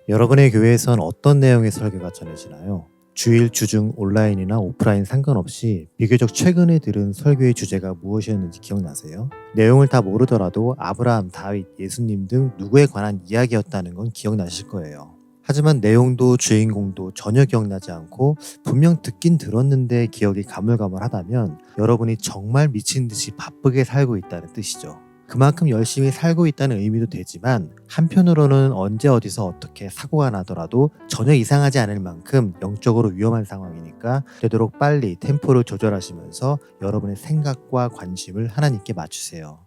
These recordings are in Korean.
여러분의 교회에선 어떤 내용의 설교가 전해지나요? 주일, 주중, 온라인이나 오프라인 상관없이 비교적 최근에 들은 설교의 주제가 무엇이었는지 기억나세요? 내용을 다 모르더라도 아브라함, 다윗, 예수님 등 누구에 관한 이야기였다는 건 기억나실 거예요. 하지만 내용도 주인공도 전혀 기억나지 않고 분명 듣긴 들었는데 기억이 가물가물하다면 여러분이 정말 미친 듯이 바쁘게 살고 있다는 뜻이죠. 그만큼 열심히 살고 있다는 의미도 되지만 한편으로는 언제 어디서 어떻게 사고가 나더라도 전혀 이상하지 않을 만큼 영적으로 위험한 상황이니까 되도록 빨리 템포를 조절하시면서 여러분의 생각과 관심을 하나님께 맞추세요.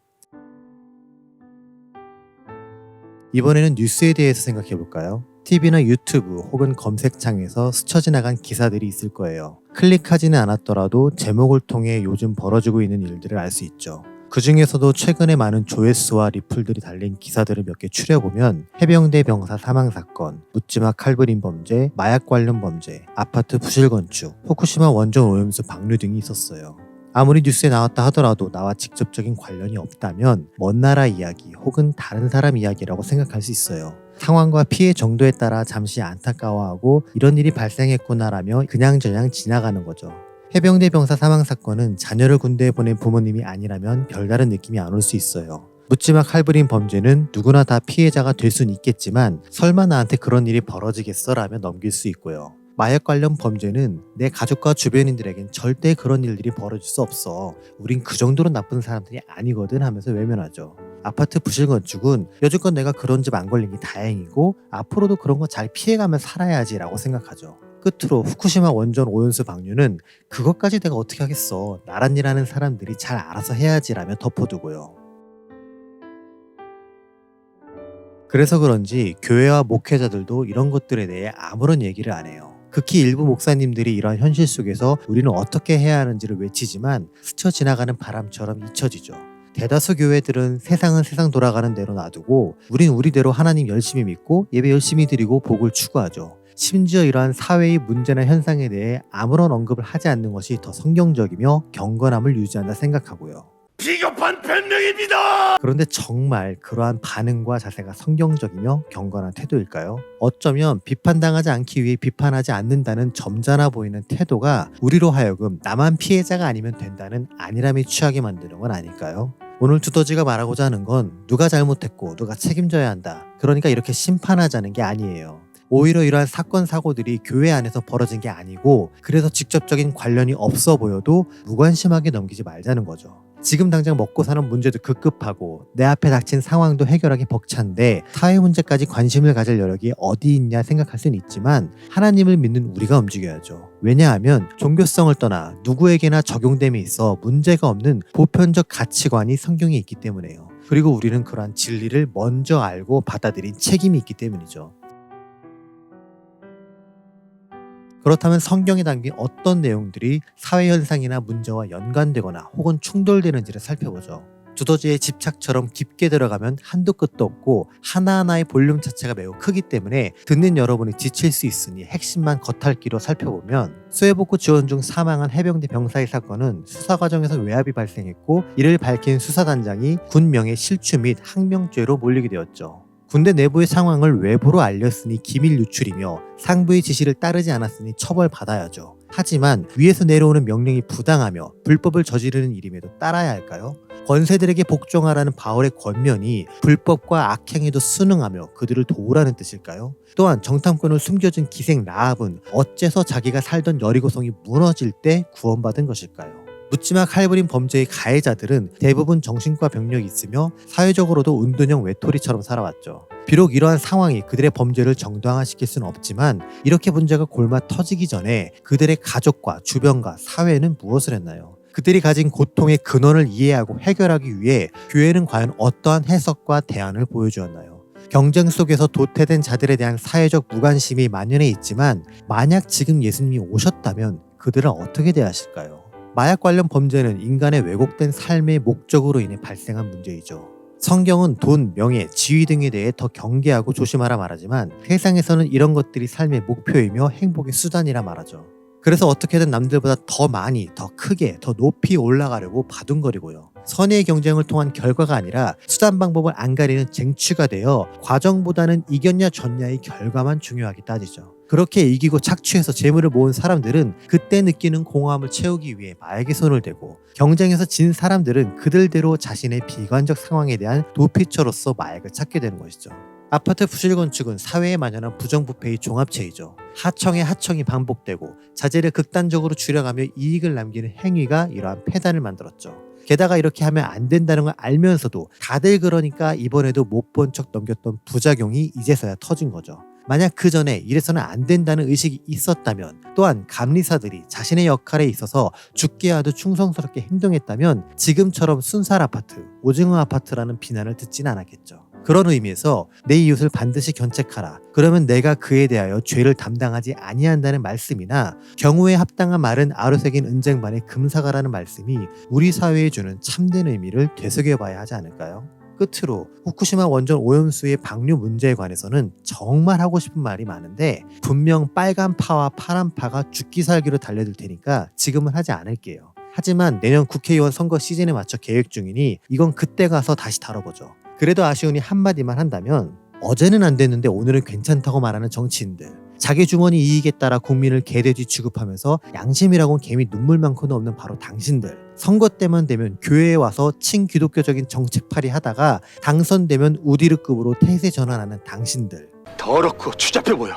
이번에는 뉴스에 대해서 생각해 볼까요? TV나 유튜브 혹은 검색창에서 스쳐 지나간 기사들이 있을 거예요. 클릭하지는 않았더라도 제목을 통해 요즘 벌어지고 있는 일들을 알 수 있죠. 그 중에서도 최근에 많은 조회수와 리플들이 달린 기사들을 몇 개 추려보면 해병대 병사 사망 사건, 묻지마 칼부림 범죄, 마약 관련 범죄, 아파트 부실 건축, 후쿠시마 원전 오염수 방류 등이 있었어요. 아무리 뉴스에 나왔다 하더라도 나와 직접적인 관련이 없다면 먼 나라 이야기 혹은 다른 사람 이야기라고 생각할 수 있어요. 상황과 피해 정도에 따라 잠시 안타까워하고 이런 일이 발생했구나라며 그냥저냥 지나가는 거죠. 해병대 병사 사망 사건은 자녀를 군대에 보낸 부모님이 아니라면 별다른 느낌이 안 올 수 있어요. 묻지마 칼부림 범죄는 누구나 다 피해자가 될 수는 있겠지만 설마 나한테 그런 일이 벌어지겠어? 라며 넘길 수 있고요. 마약 관련 범죄는 내 가족과 주변인들에겐 절대 그런 일들이 벌어질 수 없어. 우린 그 정도로 나쁜 사람들이 아니거든 하면서 외면하죠. 아파트 부실 건축은 여지껏 내가 그런 집 안 걸린 게 다행이고 앞으로도 그런 거 잘 피해가며 살아야지 라고 생각하죠. 끝으로 후쿠시마 원전 오염수 방류는 그것까지 내가 어떻게 하겠어. 나란 일 하는 사람들이 잘 알아서 해야지 라며 덮어두고요. 그래서 그런지 교회와 목회자들도 이런 것들에 대해 아무런 얘기를 안 해요. 극히 일부 목사님들이 이러한 현실 속에서 우리는 어떻게 해야 하는지를 외치지만 스쳐 지나가는 바람처럼 잊혀지죠. 대다수 교회들은 세상은 세상 돌아가는 대로 놔두고 우린 우리대로 하나님 열심히 믿고 예배 열심히 드리고 복을 추구하죠. 심지어 이러한 사회의 문제나 현상에 대해 아무런 언급을 하지 않는 것이 더 성경적이며 경건함을 유지한다 생각하고요. 비겁한 변명입니다. 그런데 정말 그러한 반응과 자세가 성경적이며 경건한 태도일까요? 어쩌면 비판당하지 않기 위해 비판하지 않는다는 점잖아 보이는 태도가 우리로 하여금 나만 피해자가 아니면 된다는 안일함에 취하게 만드는 건 아닐까요? 오늘 두더지가 말하고자 하는 건 누가 잘못했고 누가 책임져야 한다. 그러니까 이렇게 심판하자는 게 아니에요. 오히려 이러한 사건 사고들이 교회 안에서 벌어진 게 아니고 그래서 직접적인 관련이 없어 보여도 무관심하게 넘기지 말자는 거죠. 지금 당장 먹고 사는 문제도 급급하고 내 앞에 닥친 상황도 해결하기 벅찬데 사회 문제까지 관심을 가질 여력이 어디 있냐 생각할 수는 있지만 하나님을 믿는 우리가 움직여야죠. 왜냐하면 종교성을 떠나 누구에게나 적용됨에 있어 문제가 없는 보편적 가치관이 성경에 있기 때문에요. 그리고 우리는 그러한 진리를 먼저 알고 받아들인 책임이 있기 때문이죠. 그렇다면 성경에 담긴 어떤 내용들이 사회현상이나 문제와 연관되거나 혹은 충돌되는지를 살펴보죠. 두더지의 집착처럼 깊게 들어가면 한도 끝도 없고 하나하나의 볼륨 자체가 매우 크기 때문에 듣는 여러분이 지칠 수 있으니 핵심만 겉핥기로 살펴보면 수해복구 지원 중 사망한 해병대 병사의 사건은 수사 과정에서 외압이 발생했고 이를 밝힌 수사단장이 군 명예 실추 및 항명죄로 몰리게 되었죠. 군대 내부의 상황을 외부로 알렸으니 기밀 유출이며 상부의 지시를 따르지 않았으니 처벌받아야죠. 하지만 위에서 내려오는 명령이 부당하며 불법을 저지르는 일임에도 따라야 할까요? 권세들에게 복종하라는 바울의 권면이 불법과 악행에도 순응하며 그들을 도우라는 뜻일까요? 또한 정탐꾼을 숨겨준 기생 라합은 어째서 자기가 살던 여리고성이 무너질 때 구원받은 것일까요? 묻지마 칼부림 범죄의 가해자들은 대부분 정신과 병력이 있으며 사회적으로도 은둔형 외톨이처럼 살아왔죠. 비록 이러한 상황이 그들의 범죄를 정당화시킬 수는 없지만 이렇게 문제가 골마 터지기 전에 그들의 가족과 주변과 사회는 무엇을 했나요? 그들이 가진 고통의 근원을 이해하고 해결하기 위해 교회는 과연 어떠한 해석과 대안을 보여주었나요? 경쟁 속에서 도태된 자들에 대한 사회적 무관심이 만연해 있지만 만약 지금 예수님이 오셨다면 그들을 어떻게 대하실까요? 마약 관련 범죄는 인간의 왜곡된 삶의 목적으로 인해 발생한 문제이죠. 성경은 돈, 명예, 지위 등에 대해 더 경계하고 조심하라 말하지만 세상에서는 이런 것들이 삶의 목표이며 행복의 수단이라 말하죠. 그래서 어떻게든 남들보다 더 많이, 더 크게, 더 높이 올라가려고 바둥거리고요. 선의의 경쟁을 통한 결과가 아니라 수단 방법을 안 가리는 쟁취가 되어 과정보다는 이겼냐 졌냐의 결과만 중요하게 따지죠. 그렇게 이기고 착취해서 재물을 모은 사람들은 그때 느끼는 공허함을 채우기 위해 마약에 손을 대고, 경쟁에서 진 사람들은 그들대로 자신의 비관적 상황에 대한 도피처로서 마약을 찾게 되는 것이죠. 아파트 부실 건축은 사회에 만연한 부정부패의 종합체이죠. 하청에 하청이 반복되고 자재를 극단적으로 줄여가며 이익을 남기는 행위가 이러한 폐단을 만들었죠. 게다가 이렇게 하면 안 된다는 걸 알면서도 다들 그러니까 이번에도 못 본 척 넘겼던 부작용이 이제서야 터진 거죠. 만약 그 전에 이래서는 안 된다는 의식이 있었다면, 또한 감리사들이 자신의 역할에 있어서 죽게 하도 충성스럽게 행동했다면 지금처럼 순살 아파트, 오징어 아파트라는 비난을 듣진 않았겠죠. 그런 의미에서 내 이웃을 반드시 견책하라. 그러면 내가 그에 대하여 죄를 담당하지 아니한다는 말씀이나 경우에 합당한 말은 아로새긴 은쟁반의 금사가라는 말씀이 우리 사회에 주는 참된 의미를 되새겨봐야 하지 않을까요? 끝으로 후쿠시마 원전 오염수의 방류 문제에 관해서는 정말 하고 싶은 말이 많은데 분명 빨간 파와 파란 파가 죽기 살기로 달려들 테니까 지금은 하지 않을게요. 하지만 내년 국회의원 선거 시즌에 맞춰 계획 중이니 이건 그때 가서 다시 다뤄보죠. 그래도 아쉬우니 한마디만 한다면, 어제는 안 됐는데 오늘은 괜찮다고 말하는 정치인들, 자기 주머니 이익에 따라 국민을 개돼지 취급하면서 양심이라고는 개미 눈물 많고는 없는 바로 당신들, 선거 때만 되면 교회에 와서 친기독교적인 정책팔이 하다가 당선되면 우디르급으로 태세 전환하는 당신들, 더럽고 추잡해 보여.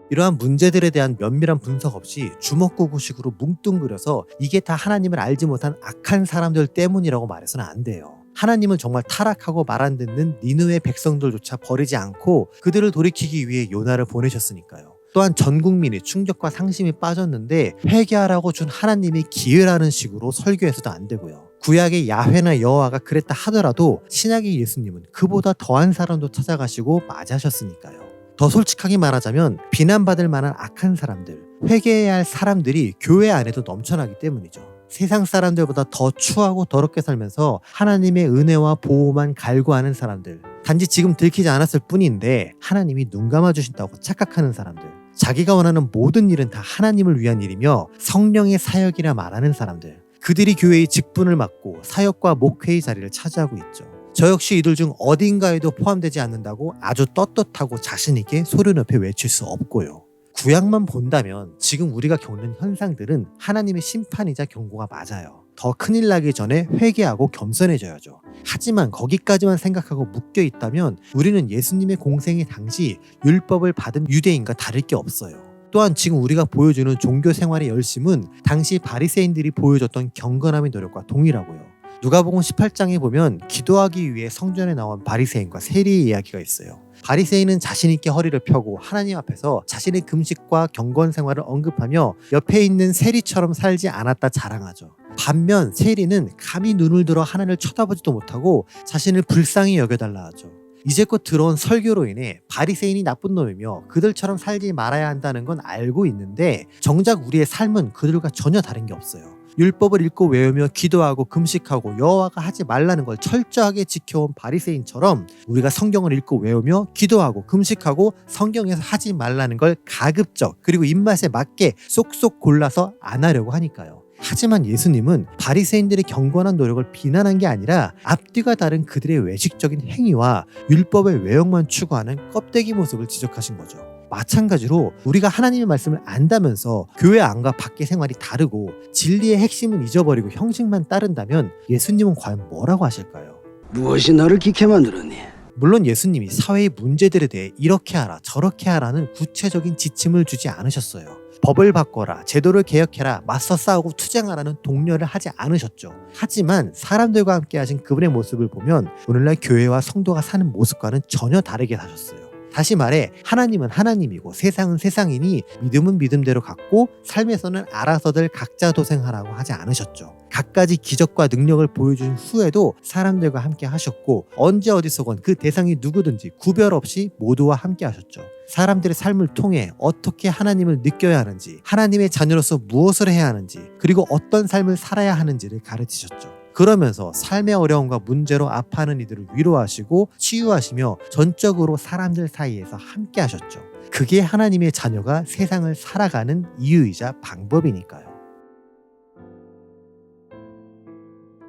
이러한 문제들에 대한 면밀한 분석 없이 주먹구구식으로 뭉뚱그려서 이게 다 하나님을 알지 못한 악한 사람들 때문이라고 말해서는 안 돼요. 하나님은 정말 타락하고 말 안 듣는 니느웨 백성들조차 버리지 않고 그들을 돌이키기 위해 요나를 보내셨으니까요. 또한 전 국민이 충격과 상심이 빠졌는데 회개하라고 준 하나님이 기회라는 식으로 설교해서도 안 되고요. 구약의 야훼나 여호와가 그랬다 하더라도 신약의 예수님은 그보다 더한 사람도 찾아가시고 맞이하셨으니까요. 더 솔직하게 말하자면 비난받을 만한 악한 사람들, 회개해야 할 사람들이 교회 안에도 넘쳐나기 때문이죠. 세상 사람들보다 더 추하고 더럽게 살면서 하나님의 은혜와 보호만 갈구하는 사람들, 단지 지금 들키지 않았을 뿐인데 하나님이 눈 감아주신다고 착각하는 사람들, 자기가 원하는 모든 일은 다 하나님을 위한 일이며 성령의 사역이라 말하는 사람들, 그들이 교회의 직분을 맡고 사역과 목회의 자리를 차지하고 있죠. 저 역시 이들 중 어딘가에도 포함되지 않는다고 아주 떳떳하고 자신있게 소리 높여 외칠 수 없고요. 구약만 본다면 지금 우리가 겪는 현상들은 하나님의 심판이자 경고가 맞아요. 더 큰일 나기 전에 회개하고 겸손해져야죠. 하지만 거기까지만 생각하고 묶여 있다면 우리는 예수님의 공생의 당시 율법을 받은 유대인과 다를 게 없어요. 또한 지금 우리가 보여주는 종교 생활의 열심은 당시 바리새인들이 보여줬던 경건함의 노력과 동일하고요. 누가복음 18장에 보면 기도하기 위해 성전에 나온 바리새인과 세리의 이야기가 있어요. 바리새인은 자신 있게 허리를 펴고 하나님 앞에서 자신의 금식과 경건 생활을 언급하며 옆에 있는 세리처럼 살지 않았다 자랑하죠. 반면 세리는 감히 눈을 들어 하나님을 쳐다보지도 못하고 자신을 불쌍히 여겨달라 하죠. 이제껏 들어온 설교로 인해 바리새인이 나쁜 놈이며 그들처럼 살지 말아야 한다는 건 알고 있는데 정작 우리의 삶은 그들과 전혀 다른 게 없어요. 율법을 읽고 외우며 기도하고 금식하고 여호와가 하지 말라는 걸 철저하게 지켜온 바리새인처럼 우리가 성경을 읽고 외우며 기도하고 금식하고 성경에서 하지 말라는 걸 가급적 그리고 입맛에 맞게 쏙쏙 골라서 안 하려고 하니까요. 하지만 예수님은 바리새인들의 경건한 노력을 비난한 게 아니라 앞뒤가 다른 그들의 외식적인 행위와 율법의 외형만 추구하는 껍데기 모습을 지적하신 거죠. 마찬가지로 우리가 하나님의 말씀을 안다면서 교회 안과 밖의 생활이 다르고 진리의 핵심은 잊어버리고 형식만 따른다면 예수님은 과연 뭐라고 하실까요? 무엇이 너를 기게 만들었니? 물론 예수님이 사회의 문제들에 대해 이렇게 하라 저렇게 하라는 구체적인 지침을 주지 않으셨어요. 법을 바꿔라, 제도를 개혁해라, 맞서 싸우고 투쟁하라는 독려를 하지 않으셨죠. 하지만 사람들과 함께 하신 그분의 모습을 보면 오늘날 교회와 성도가 사는 모습과는 전혀 다르게 사셨어요. 다시 말해 하나님은 하나님이고 세상은 세상이니 믿음은 믿음대로 갖고 삶에서는 알아서들 각자 도생하라고 하지 않으셨죠. 갖가지 기적과 능력을 보여준 후에도 사람들과 함께 하셨고 언제 어디서건 그 대상이 누구든지 구별 없이 모두와 함께 하셨죠. 사람들의 삶을 통해 어떻게 하나님을 느껴야 하는지, 하나님의 자녀로서 무엇을 해야 하는지, 그리고 어떤 삶을 살아야 하는지를 가르치셨죠. 그러면서 삶의 어려움과 문제로 아파하는 이들을 위로하시고 치유하시며 전적으로 사람들 사이에서 함께 하셨죠. 그게 하나님의 자녀가 세상을 살아가는 이유이자 방법이니까요.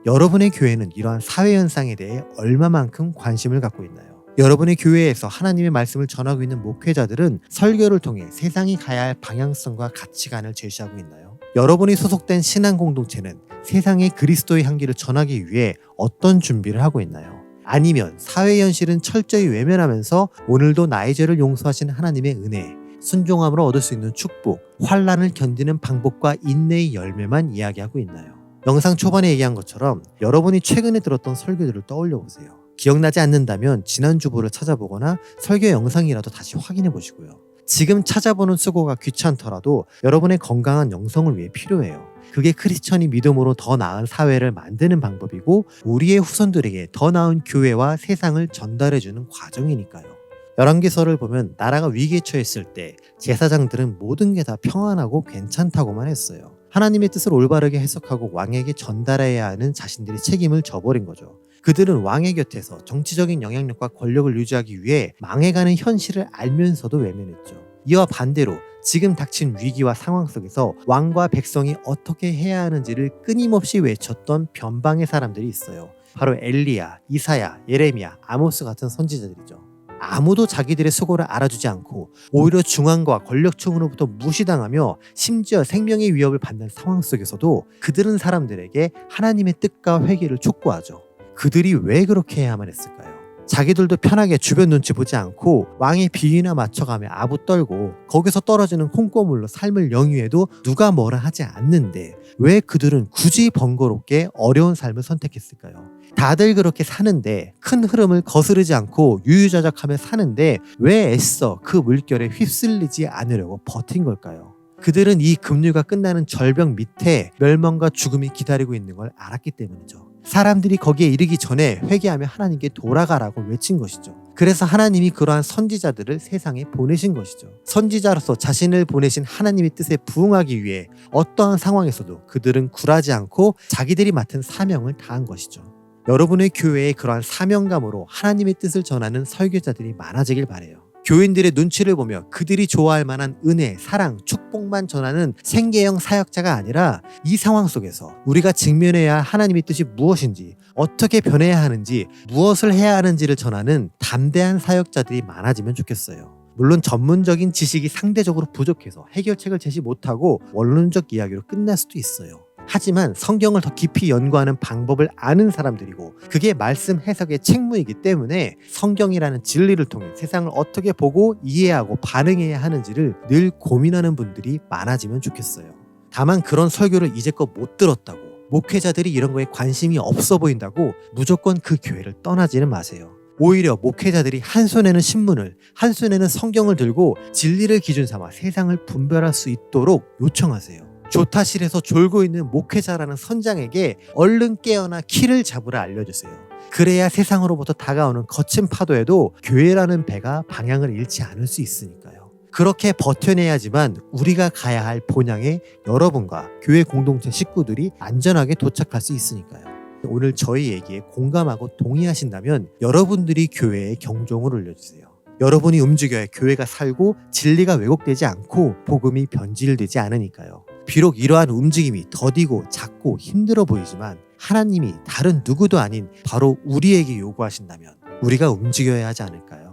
여러분의 교회는 이러한 사회 현상에 대해 얼마만큼 관심을 갖고 있나요? 여러분의 교회에서 하나님의 말씀을 전하고 있는 목회자들은 설교를 통해 세상이 가야 할 방향성과 가치관을 제시하고 있나요? 여러분이 소속된 신앙 공동체는 세상에 그리스도의 향기를 전하기 위해 어떤 준비를 하고 있나요? 아니면 사회 현실은 철저히 외면하면서 오늘도 나의 죄를 용서하신 하나님의 은혜, 순종함으로 얻을 수 있는 축복, 환난을 견디는 방법과 인내의 열매만 이야기하고 있나요? 영상 초반에 얘기한 것처럼 여러분이 최근에 들었던 설교들을 떠올려 보세요. 기억나지 않는다면 지난주보를 찾아보거나 설교 영상이라도 다시 확인해 보시고요. 지금 찾아보는 수고가 귀찮더라도 여러분의 건강한 영성을 위해 필요해요. 그게 크리스천이 믿음으로 더 나은 사회를 만드는 방법이고 우리의 후손들에게 더 나은 교회와 세상을 전달해주는 과정이니까요. 열왕기서를 보면 나라가 위기에 처했을 때 제사장들은 모든 게 다 평안하고 괜찮다고만 했어요. 하나님의 뜻을 올바르게 해석하고 왕에게 전달해야 하는 자신들의 책임을 져버린 거죠. 그들은 왕의 곁에서 정치적인 영향력과 권력을 유지하기 위해 망해가는 현실을 알면서도 외면했죠. 이와 반대로 지금 닥친 위기와 상황 속에서 왕과 백성이 어떻게 해야 하는지를 끊임없이 외쳤던 변방의 사람들이 있어요. 바로 엘리야, 이사야, 예레미야, 아모스 같은 선지자들이죠. 아무도 자기들의 수고를 알아주지 않고 오히려 중앙과 권력층으로부터 무시당하며 심지어 생명의 위협을 받는 상황 속에서도 그들은 사람들에게 하나님의 뜻과 회개를 촉구하죠. 그들이 왜 그렇게 해야만 했을까요? 자기들도 편하게 주변 눈치 보지 않고 왕의 비위나 맞춰가며 아부 떨고 거기서 떨어지는 콩고물로 삶을 영위해도 누가 뭐라 하지 않는데 왜 그들은 굳이 번거롭게 어려운 삶을 선택했을까요? 다들 그렇게 사는데 큰 흐름을 거스르지 않고 유유자적하며 사는데 왜 애써 그 물결에 휩쓸리지 않으려고 버틴 걸까요? 그들은 이 급류가 끝나는 절벽 밑에 멸망과 죽음이 기다리고 있는 걸 알았기 때문이죠. 사람들이 거기에 이르기 전에 회개하며 하나님께 돌아가라고 외친 것이죠. 그래서 하나님이 그러한 선지자들을 세상에 보내신 것이죠. 선지자로서 자신을 보내신 하나님의 뜻에 부응하기 위해 어떠한 상황에서도 그들은 굴하지 않고 자기들이 맡은 사명을 다한 것이죠. 여러분의 교회에 그러한 사명감으로 하나님의 뜻을 전하는 설교자들이 많아지길 바라요. 교인들의 눈치를 보며 그들이 좋아할 만한 은혜, 사랑, 축복만 전하는 생계형 사역자가 아니라 이 상황 속에서 우리가 직면해야 할 하나님의 뜻이 무엇인지, 어떻게 변해야 하는지, 무엇을 해야 하는지를 전하는 담대한 사역자들이 많아지면 좋겠어요. 물론 전문적인 지식이 상대적으로 부족해서 해결책을 제시 못하고 원론적 이야기로 끝날 수도 있어요. 하지만 성경을 더 깊이 연구하는 방법을 아는 사람들이고 그게 말씀 해석의 책무이기 때문에 성경이라는 진리를 통해 세상을 어떻게 보고 이해하고 반응해야 하는지를 늘 고민하는 분들이 많아지면 좋겠어요. 다만 그런 설교를 이제껏 못 들었다고 목회자들이 이런 거에 관심이 없어 보인다고 무조건 그 교회를 떠나지는 마세요. 오히려 목회자들이 한 손에는 신문을 한 손에는 성경을 들고 진리를 기준 삼아 세상을 분별할 수 있도록 요청하세요. 조타실에서 졸고 있는 목회자라는 선장에게 얼른 깨어나 키를 잡으라 알려주세요. 그래야 세상으로부터 다가오는 거친 파도에도 교회라는 배가 방향을 잃지 않을 수 있으니까요. 그렇게 버텨내야지만 우리가 가야 할 본향에 여러분과 교회 공동체 식구들이 안전하게 도착할 수 있으니까요. 오늘 저희 얘기에 공감하고 동의하신다면 여러분들이 교회에 경종을 울려주세요. 여러분이 움직여야 교회가 살고 진리가 왜곡되지 않고 복음이 변질되지 않으니까요. 비록 이러한 움직임이 더디고 작고 힘들어 보이지만 하나님이 다른 누구도 아닌 바로 우리에게 요구하신다면 우리가 움직여야 하지 않을까요?